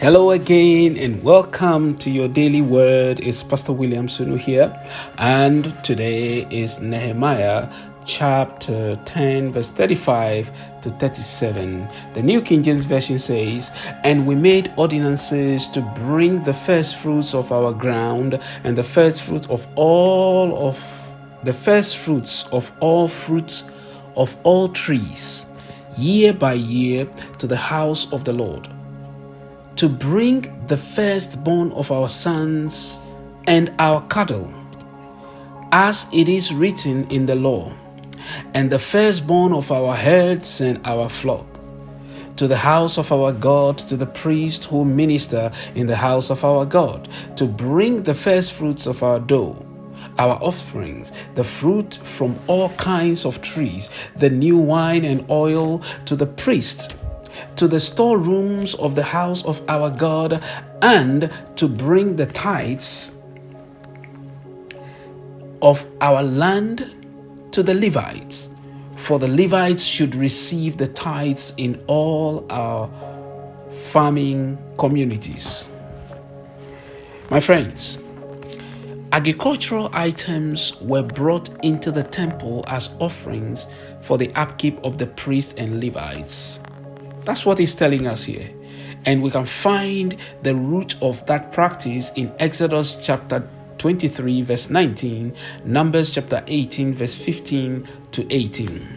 Hello again and welcome to your daily word. It's Pastor William Sunu here, and today is Nehemiah chapter 10 verse 35 to 37. The New King James Version says, "And we made ordinances to bring the first fruits of our ground and the first fruits of all fruits of all trees, year by year, to the house of the Lord, to bring the firstborn of our sons and our cattle, as it is written in the law, and the firstborn of our herds and our flocks, to the house of our God, to the priests who minister in the house of our God, to bring the firstfruits of our dough, our offerings, the fruit from all kinds of trees, the new wine and oil, to the priests, to the storerooms of the house of our God, and to bring the tithes of our land to the Levites, for the Levites should receive the tithes in all our farming communities." My friends, agricultural items were brought into the temple as offerings for the upkeep of the priests and Levites. That's what he's telling us here. And we can find the root of that practice in Exodus chapter 23 verse 19, Numbers chapter 18 verse 15 to 18.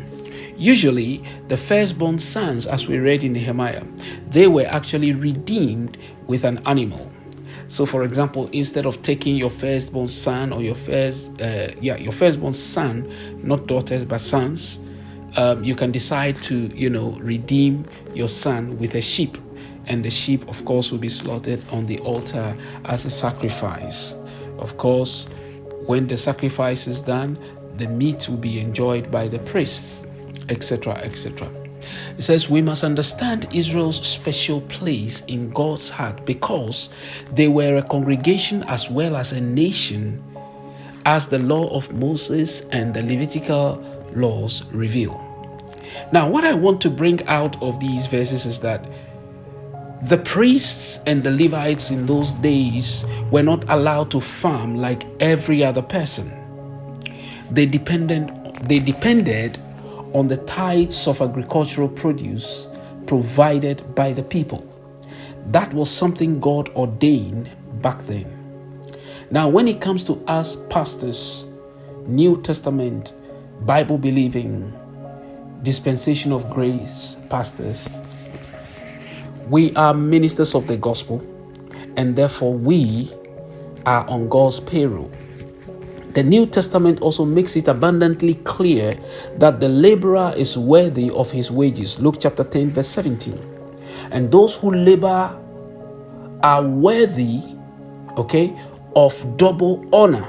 Usually, the firstborn sons, as we read in Nehemiah, they were actually redeemed with an animal. So, for example, instead of taking your firstborn son or your firstborn son, not daughters but sons, you can decide to, redeem your son with a sheep. And the sheep, of course, will be slaughtered on the altar as a sacrifice. Of course, when the sacrifice is done, the meat will be enjoyed by the priests, etc., etc. It says we must understand Israel's special place in God's heart because they were a congregation as well as a nation, as the law of Moses and the Levitical laws reveal. Now, what I want to bring out of these verses is that the priests and the Levites in those days were not allowed to farm like every other person. They depended on the tithes of agricultural produce provided by the people. That was something God ordained back then. Now, when it comes to us pastors, New Testament, Bible-believing, dispensation of grace pastors, we are ministers of the gospel, and therefore we are on God's payroll. The New Testament also makes it abundantly clear that the laborer is worthy of his wages. Luke chapter 10 verse 17. And those who labor are worthy, of double honor.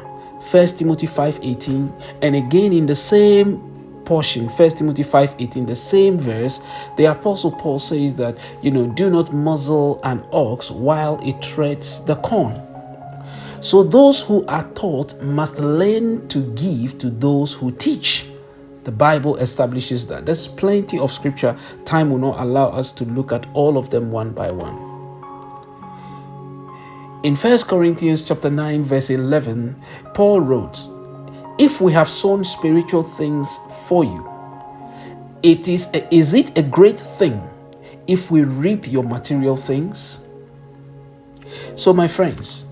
1 Timothy 5:18. And again in the same portion, 1 Timothy 5:18, the same verse, the Apostle Paul says that, do not muzzle an ox while it treads the corn. So those who are taught must learn to give to those who teach. The Bible establishes that. There's plenty of scripture. Time will not allow us to look at all of them one by one. In 1 Corinthians chapter 9 verse 11, Paul wrote, "If we have sown spiritual things for you, is it a great thing if we reap your material things?" So, my friends,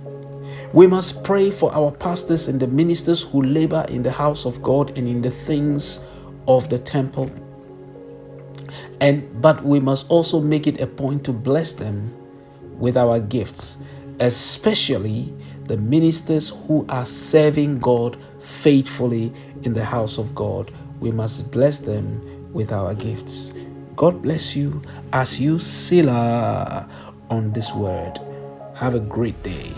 we must pray for our pastors and the ministers who labor in the house of God and in the things of the temple. But we must also make it a point to bless them with our gifts, especially the ministers who are serving God faithfully in the house of God. We must bless them with our gifts. God bless you as you seal on this word. Have a great day.